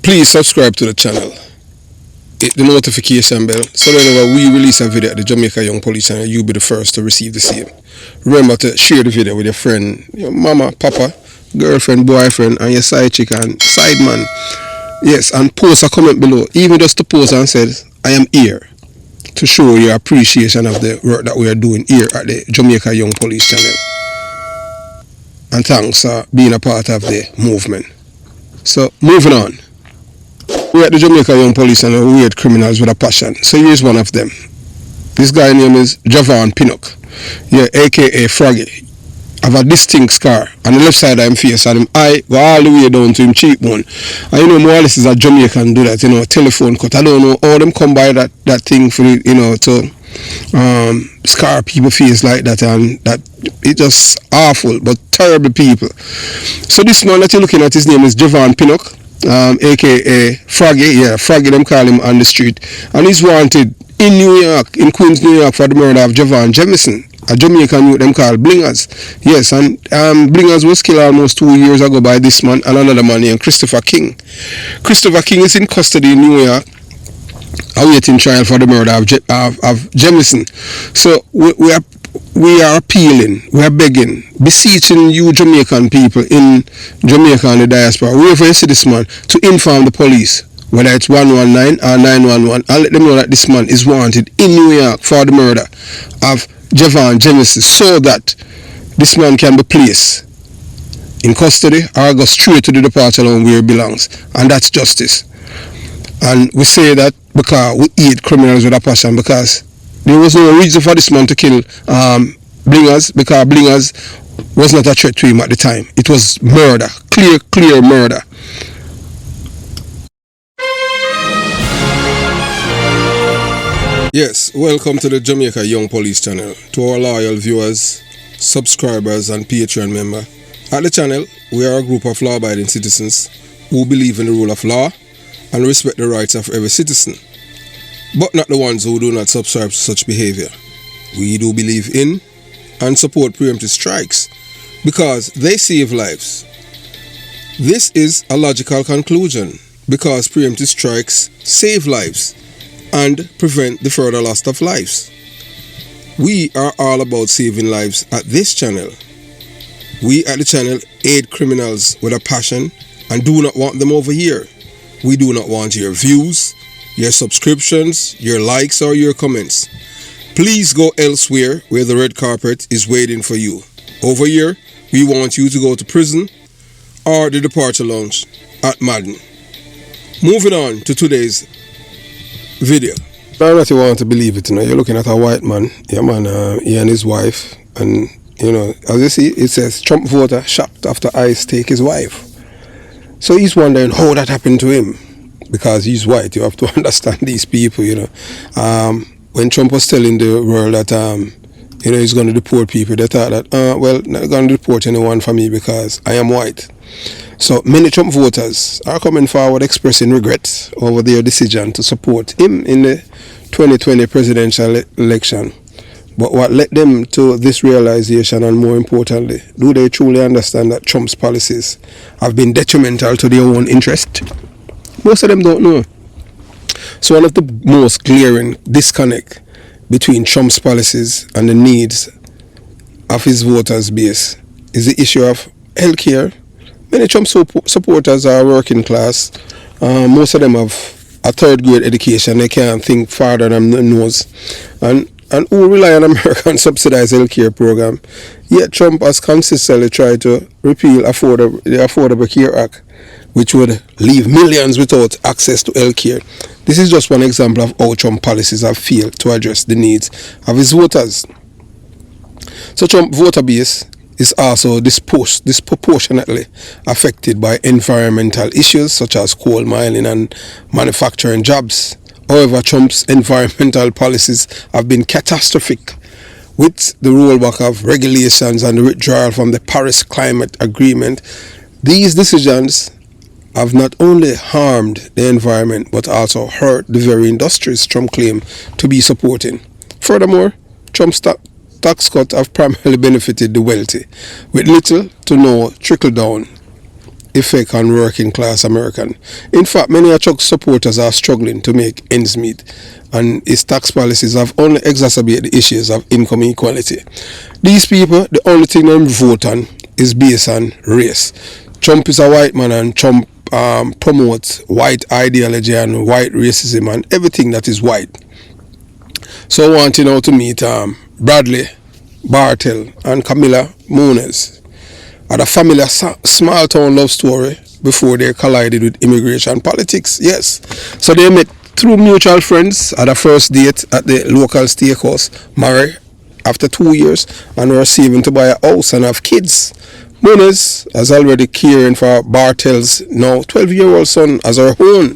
Please subscribe to the channel. Hit the notification bell so that whenever we release a video at the Jamaica Young Police Channel, you'll be the first to receive the same. Remember to share the video with your friend, your mama, papa, girlfriend, boyfriend, and your side chick and side man. Yes, and post a comment below, even just to post and say, I am here to show your appreciation of the work that we are doing here at the Jamaica Young Police Channel. And thanks for being a part of the movement. So, moving on. We at the Jamaica Young Police Channel, we hate criminals with a passion. So here's one of them. This guy name is Javon Pinnock. Yeah, aka Froggy. Have a distinct scar on the left side of his face, and him eye go all the way down to him cheekbone. And you know, more or less is a Jamaican do that, you know, telephone cut. I don't know how them come by that thing for, you know, to scar people face like that, and that it's just awful, but terrible people. So this man that you're looking at, his name is Javon Pinnock, aka Froggy. Yeah, Froggy them call him on the street, and he's wanted in New York, in Queens, New York, for the murder of Javon Jamison, a Jamaican youth them called Blingers. Yes, and Blingers was killed almost 2 years ago by this man and another man named Christopher King. Christopher King is in custody in New York, awaiting trial for the murder of Jamison. So we are appealing, we are begging, beseeching you Jamaican people in Jamaica and the diaspora, wherever you see this man, to inform the police, whether it's 119 or 911, and let them know that this man is wanted in New York for the murder of Javon Jamison, so that this man can be placed in custody or go straight to the departure home where he belongs, and that's justice. And we say that because we hate criminals with a passion, because there was no reason for this man to kill Blingers, because Blingers was not a threat to him at the time. It was murder, clear murder. Yes, welcome to the Jamaica Young Police Channel. To our loyal viewers, subscribers and Patreon member. At the channel, we are a group of law-abiding citizens who believe in the rule of law and respect the rights of every citizen, but not the ones who do not subscribe to such behavior. We do believe in and support preemptive strikes because they save lives. This is a logical conclusion because preemptive strikes save lives and prevent the further loss of lives. We are all about saving lives at this channel. We at the channel aid criminals with a passion and do not want them over here. We do not want your views, your subscriptions, your likes or your comments. Please go elsewhere where the red carpet is waiting for you. Over here, we want you to go to prison or the departure lounge at Madden. Moving on to today's video. I don't want to believe it, you know. You're looking at a white man, yeah man, he and his wife, and you know, as you see, it says Trump voter shocked after ICE take his wife. So he's wondering how that happened to him, because he's white. You have to understand these people, you know. When Trump was telling the world that you know, he's going to deport people, they thought that well, not going to deport anyone for me because I am white. So many Trump voters are coming forward expressing regret over their decision to support him in the 2020 presidential election. But what led them to this realization, and more importantly, do they truly understand that Trump's policies have been detrimental to their own interest? Most of them don't know. So one of the most glaring disconnect between Trump's policies and the needs of his voters base is the issue of healthcare. Many Trump supporters are working class. Most of them have a third grade education. They can't think farther than their nose. And who rely on American subsidized healthcare program. Yet Trump has consistently tried to repeal the Affordable Care Act, which would leave millions without access to healthcare. This is just one example of how Trump policies have failed to address the needs of his voters. So Trump voter base is also disproportionately affected by environmental issues such as coal mining and manufacturing jobs. However, Trump's environmental policies have been catastrophic, with the rollback of regulations and the withdrawal from the Paris Climate Agreement. These decisions have not only harmed the environment but also hurt the very industries Trump claimed to be supporting. Furthermore, Trump's tax cuts have primarily benefited the wealthy, with little to no trickle-down effect on working class American. In fact, many of Chuck's supporters are struggling to make ends meet, and his tax policies have only exacerbated the issues of income inequality. These people, the only thing they vote on is based on race. Trump is a white man, and Trump promotes white ideology and white racism and everything that is white. So I want you now to meet Bradley Bartel and Camila Muniz. Had a familiar small town love story before they collided with immigration politics. Yes. So they met through mutual friends at a first date at the local steakhouse, married after 2 years, and were saving to buy a house and have kids. Muniz is already caring for Bartel's now 12-year-old son as her own.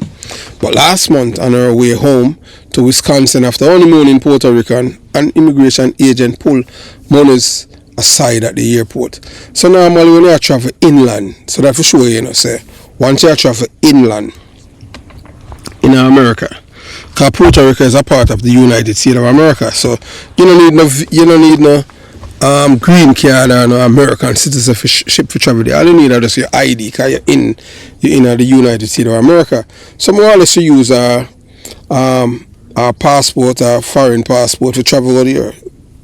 But last month, on her way home to Wisconsin after honeymoon in Puerto Rico, an immigration agent pulled Muniz aside at the airport. So normally when you travel inland, so that for sure, say, once you travel inland in America, because Puerto Rico is a part of the United States of America, so you don't need no green card or no American citizenship for travel there. All you need is just your ID, because you're in the United States of America. So more or less you use a passport, a foreign passport to travel over there.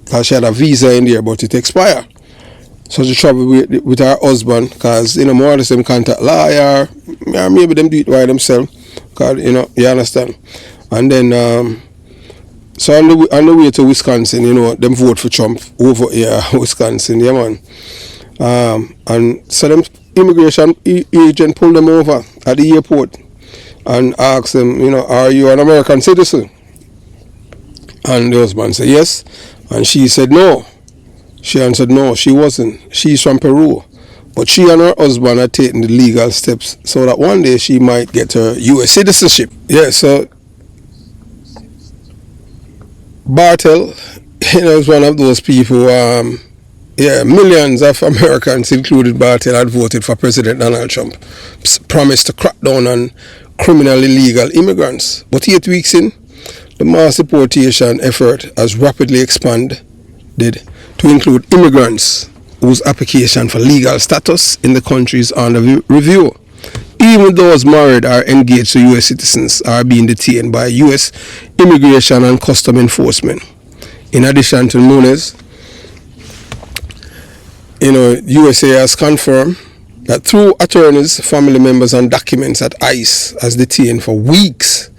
Because she had a visa in there, but it expired. So she traveled with her husband, because, more or less them contact lawyer, or maybe them do it by themselves, because, you understand. And then, so on the way to Wisconsin, them vote for Trump over here, Wisconsin, yeah, man. And so them immigration agent pulled them over at the airport and asked them, are you an American citizen? And the husband said yes. And she said no. She answered no, she wasn't. She's from Peru. But she and her husband are taking the legal steps so that one day she might get her U.S. citizenship. Yeah, so Bartel, is one of those people, millions of Americans, including Bartel, had voted for President Donald Trump, promised to crack down on criminal illegal immigrants. But 8 weeks in, the mass deportation effort has rapidly expanded to include immigrants whose application for legal status in the country is under review. Even those married or engaged to U.S. citizens are being detained by U.S. Immigration and Custom Enforcement. In addition to Muniz, USA has confirmed that through attorneys, family members, and documents at ICE has detained for weeks.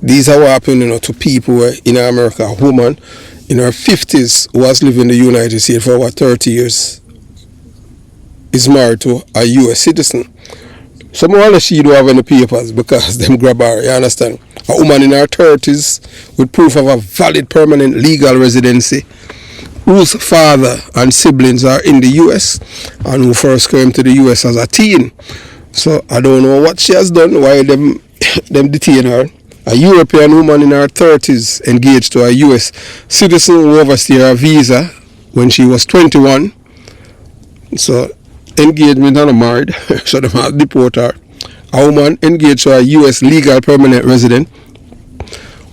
These are what happened, to people in America. A woman in her 50s who has lived in the United States for over 30 years is married to a U.S. citizen. So more or less she don't have any papers because them grab her, you understand? A woman in her 30s with proof of a valid permanent legal residency, whose father and siblings are in the U.S. and who first came to the U.S. as a teen. So I don't know what she has done, why them detain her. A European woman in her 30s engaged to a U.S. citizen who overstayed her visa when she was 21. So engagement and married, so they have deport her. A woman engaged to a U.S. legal permanent resident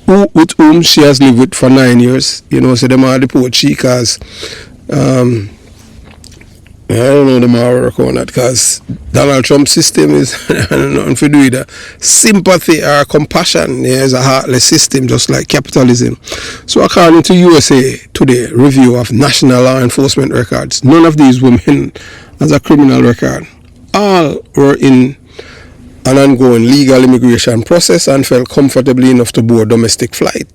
with whom she has lived with for 9 years. So they have deport she because I don't know them how to work on that, because Donald Trump's system is nothing to do with that. Sympathy or compassion is a heartless system, just like capitalism. So according to USA Today review of national law enforcement records, none of these women has a criminal record. All were in an ongoing legal immigration process and felt comfortably enough to board domestic flight.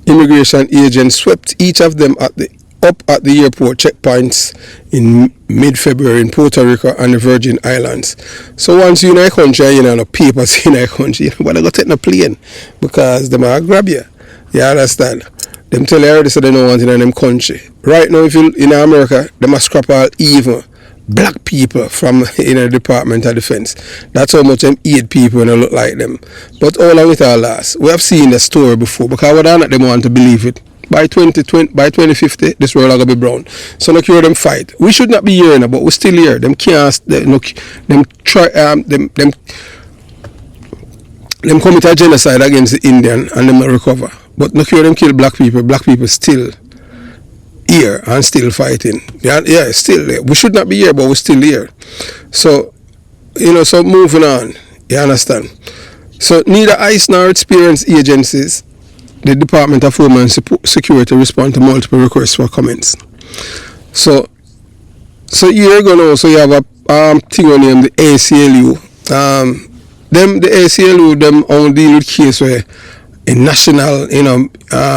Immigration agents swept each of them up at the airport checkpoints in mid-February in Puerto Rico and the Virgin Islands. So once you're in a country, no papers in a country, but they go take no plane because they might grab you. You understand? Them tell you already so they don't want it in them country. Right now, if you're in America, they must scrap all even black people from the Department of Defense. That's how much them hate people when they look like them. But all of it all last. We have seen the story before because we don't want to believe it. By 2050, this world are gonna be brown. So look, hear them fight. We should not be here now, but we're still here. Them can't. Them commit a genocide against the Indian and them not recover. But look, hear them kill black people. Black people still here and still fighting. Yeah, still there. We should not be here, but we're still here. So, so moving on. You understand? So neither ICE nor experienced agencies, the Department of Homeland Security, respond to multiple requests for comments. So you're gonna also have a thing on them, the ACLU. The ACLU them only deal with case where in national,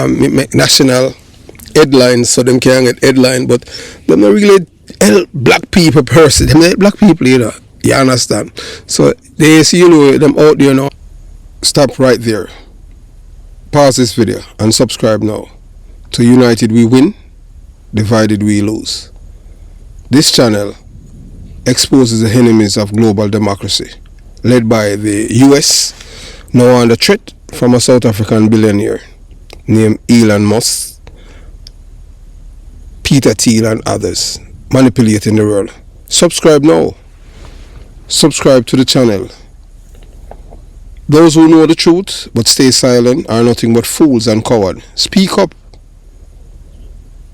make national headlines, so them can get headline, but them not really help black people person. Them help black people, you understand? So the ACLU them out there now. Stop right there. Pause this video and subscribe now to United We Win, Divided We Lose. This channel exposes the enemies of global democracy, led by the US, now under threat from a South African billionaire named Elon Musk, Peter Thiel and others, manipulating the world. Subscribe now. Subscribe to the channel. Those who know the truth but stay silent are nothing but fools and cowards. Speak up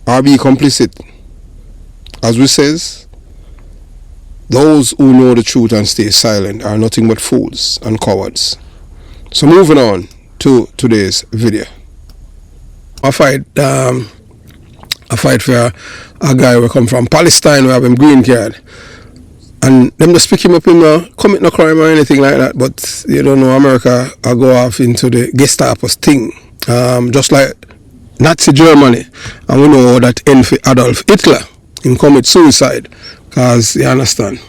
or be complicit. As we says, those who know the truth and stay silent are nothing but fools and cowards. So moving on to today's video. I fight for a guy who come from Palestine, who have him green card. And them just pick him up in commit no crime or anything like that, but you don't know, America I go off into the Gestapo's thing. Just like Nazi Germany. And we know that end for Adolf Hitler in commit suicide. Cause you understand.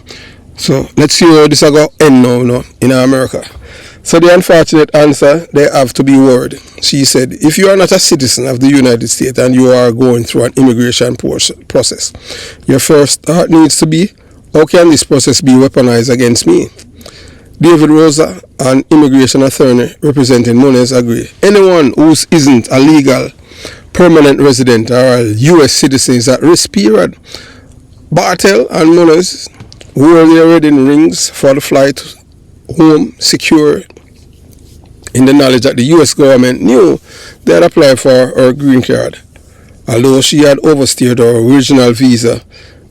So let's see how this is going to end now in America. So the unfortunate answer, they have to be word. She said, if you are not a citizen of the United States and you are going through an immigration process, your first thought needs to be, how can this process be weaponized against me? David Rosa, an immigration attorney representing Munez, agree. Anyone who isn't a legal permanent resident or a U.S. citizen is at risk, period. Bartel and Munez wore their wedding rings for the flight home secure in the knowledge that the U.S. government knew they had applied for her green card. Although she had overstayed her original visa,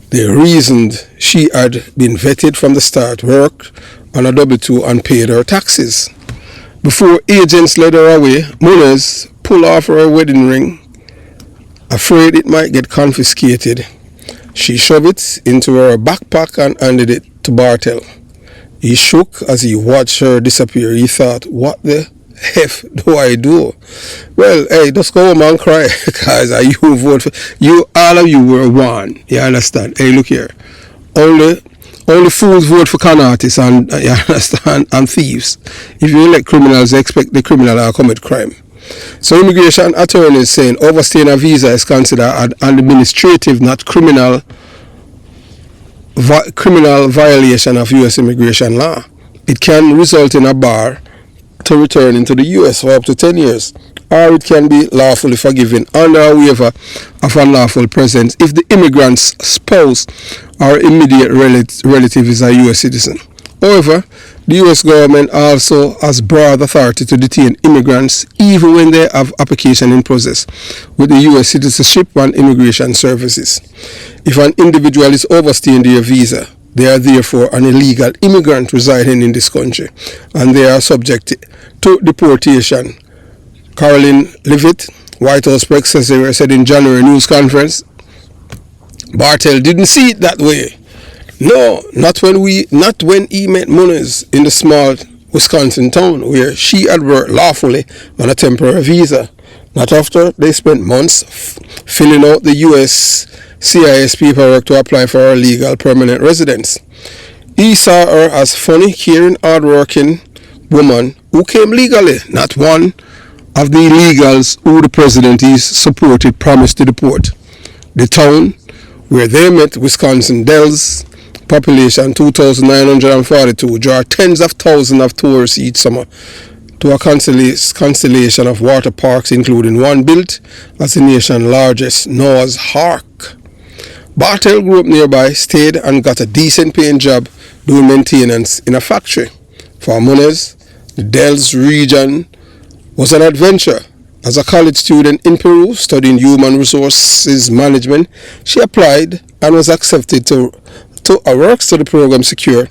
they reasoned she had been vetted from the start, worked on a W-2 and paid her taxes. Before agents led her away, Munez pulled off her wedding ring, afraid it might get confiscated. She shoved it into her backpack and handed it to Bartel. He shook as he watched her disappear. He thought, what the F do I do? Well, hey, just go home and cry, because you vote for, you, all of you were one. You understand? Hey, look here. Only fools vote for con artists and, you understand, and thieves. If you elect criminals, you expect the criminal to commit crime. So immigration attorneys saying overstaying a visa is considered an administrative, not criminal violation of U.S. immigration law. It can result in a bar to return into the U.S. for up to 10 years, or it can be lawfully forgiven under a waiver of unlawful presence if the immigrant's spouse or immediate relative is a U.S. citizen. However, the U.S. government also has broad authority to detain immigrants even when they have application in process with the U.S. Citizenship and Immigration Services. If an individual is overstaying their visa, they are therefore an illegal immigrant residing in this country, and they are subject to deportation. Caroline Leavitt, White House press secretary, said in January news conference, Bartel didn't see it that way. No, not when he met Munez in the small Wisconsin town where she had worked lawfully on a temporary visa. Not after they spent months filling out the U.S. CIS paperwork to apply for her legal permanent residence. He saw her as funny, caring, hard-working woman who came legally, not one of the illegals who the president he supported promised to deport. The town where they met, Wisconsin Dells, population 2,942, draw tens of thousands of tourists each summer to a constellation of water parks, including one built as the nation's largest, Noah's Ark. Bartel grew up nearby, stayed and got a decent paying job doing maintenance in a factory. For Munez, the Dells region was an adventure, As a college student in Peru studying human resources management, she applied and was accepted to a work study program secure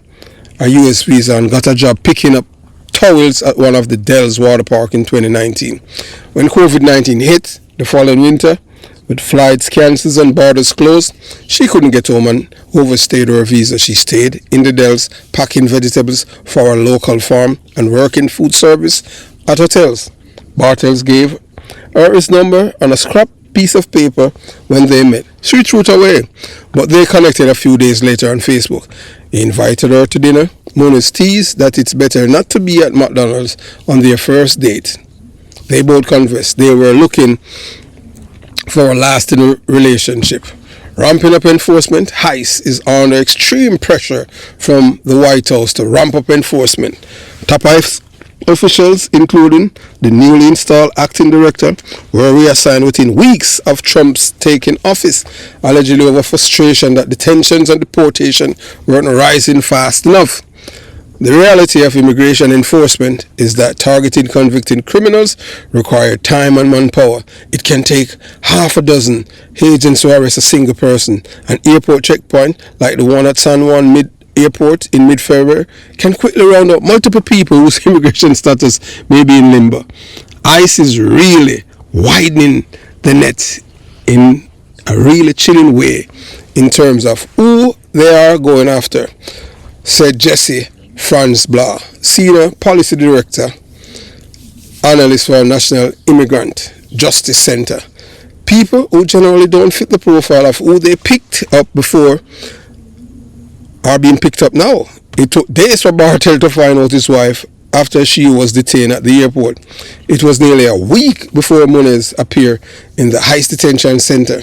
a US visa and got a job picking up towels at one of the Dells water park in 2019. When COVID-19 hit the following winter, with flights cancelled and borders closed, she couldn't get home and overstayed her visa. She stayed in the Dells packing vegetables for a local farm and working food service at hotels. Bartels gave her his number on a scrap piece of paper when they met. She threw it away, but they connected a few days later on Facebook. He invited her to dinner. Muniz teased that it's better not to be at McDonald's on their first date. They both confessed they were looking for a lasting relationship. Ramping up enforcement, ICE is under extreme pressure from the White House to ramp up enforcement. Top ICE officials, including the newly installed acting director, were reassigned within weeks of Trump's taking office, allegedly over frustration that detentions and deportation weren't rising fast enough. The reality of immigration enforcement is that targeting convicted criminals requires time and manpower. It can take half a dozen agents to arrest a single person. An airport checkpoint like the one at San Juan Airport in mid-February can quickly round up multiple people whose immigration status may be in limbo. ICE is really widening the net in a really chilling way in terms of who they are going after, said Jesse Franz Blah, Senior Policy Director, Analyst for National Immigrant Justice Center. People who generally don't fit the profile of who they picked up before are being picked up now. It took days for Bartel to find out his wife after she was detained at the airport. It was nearly a week before Muniz appeared in the ICE detention center.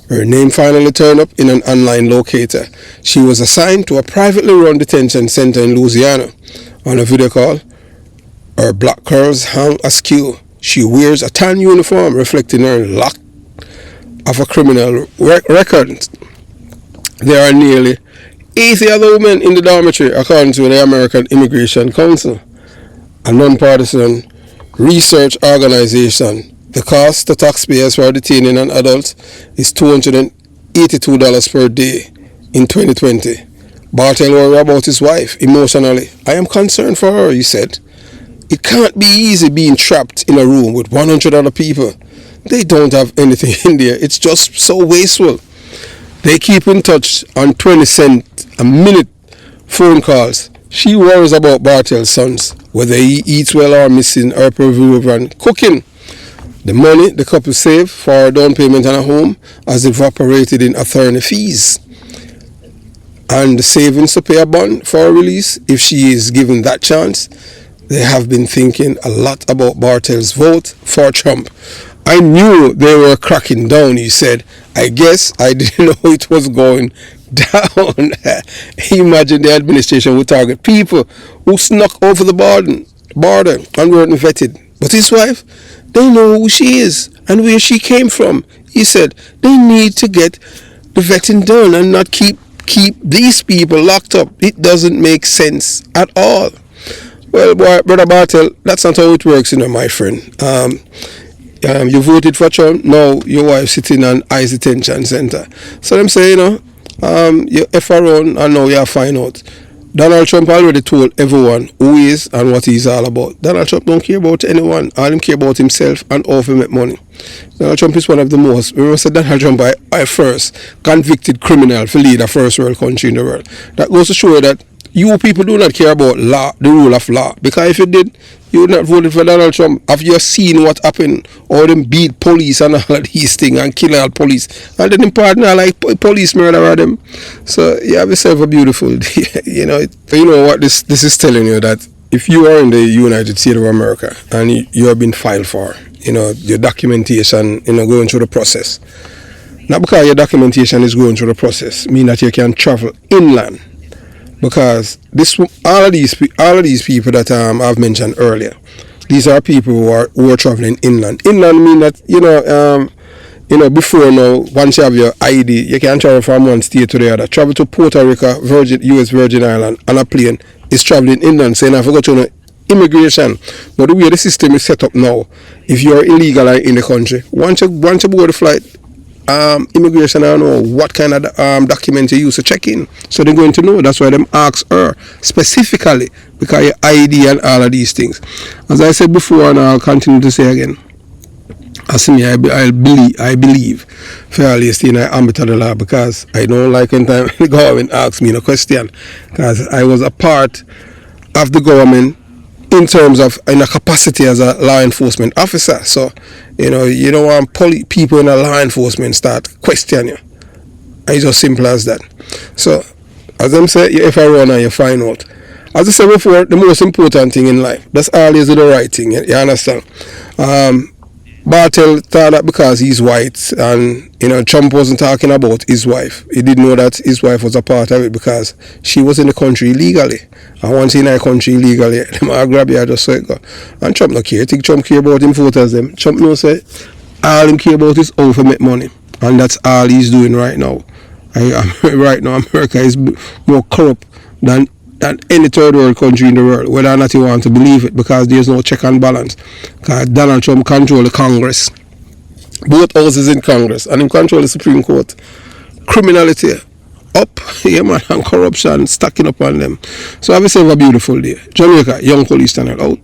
Her name finally turned up in an online locator. She was assigned to a privately run detention center in Louisiana. On a video call, her black curls hang askew. She wears a tan uniform reflecting her lack of a criminal record. There are nearly 80 other women in the dormitory, according to the American Immigration Council, a non-partisan research organization. The cost to taxpayers for detaining an adult is $282 per day in 2020. Bartel worried about his wife emotionally. I am concerned for her, he said. It can't be easy being trapped in a room with 100 other people. They don't have anything in there. It's just so wasteful. They keep in touch on 20 cents a minute phone calls. She worries about Bartel's sons, whether he eats well or missing her provision cooking. The money the couple saved for a down payment on a home has evaporated in attorney fees. And the savings to pay a bond for a release, if she is given that chance. They have been thinking a lot about Bartel's vote for Trump. I knew they were cracking down, he said. I guess I didn't know it was going down. Imagine the administration would target people who snuck over the border and weren't vetted. But his wife, they know who she is and where she came from. He said they need to get the vetting done and not keep these people locked up. It doesn't make sense at all. Well, Brother Bartel, that's not how it works, my friend. You voted for Trump, now your wife sitting on ICE detention center. So them say, you F around and now you find out. Donald Trump already told everyone who he is and what he's all about. Donald Trump don't care about anyone. All him care about himself and how to make money. Donald Trump is one of the most, remember said Donald Trump by first convicted criminal to lead a first world country in the world. That goes to show that you people do not care about law, the rule of law. Because if you did, you would not voted for Donald Trump. Have you seen what happened? All them beat police and all of these things and kill all police. And then them partner like police murder them. So you have yourself a beautiful day. You know what this is telling you, that if you are in the United States of America and you have been filed for, your documentation, going through the process. Not because your documentation is going through the process, mean that you can travel inland. Because all of these people that I've mentioned earlier, these are people who are traveling inland. Inland mean that before now, once you have your ID, you can travel from one state to the other. Travel to Puerto Rico, U.S. Virgin Island, on a plane is traveling inland. Saying I forgot to immigration. But the way the system is set up now, if you're illegal in the country, once you board the flight, immigration, I don't know what kind of document you use to check in. So they're going to know. That's why them ask her specifically, because your ID and all of these things. As I said before, and I'll continue to say again, as me, I believe fairly in the ambit of the law, because I don't like when time the government asks me a question, because I was a part of the government in terms of in a capacity as a law enforcement officer. So you don't want people in a law enforcement start questioning you. It's just simple as that. So as them say, if I run and you find out. As I said before, the most important thing in life, that's always the right thing. You understand? Bartel thought that because he's white and Trump wasn't talking about his wife, he didn't know that his wife was a part of it because she was in the country illegally. And once in the country illegally, them all grab you and just say go. And Trump no care. I think Trump care about him voters them. Trump knows say all him care about is how to make money. And that's all he's doing right now. Right now America is more corrupt than any third world country in the world, whether or not you want to believe it, because there's no check and balance. Because Donald Trump controls the Congress, both houses in Congress, and he controls the Supreme Court. Criminality up, yeah man, and corruption stacking up on them. So have yourself a beautiful day. Jamaica, Young Police Channel out.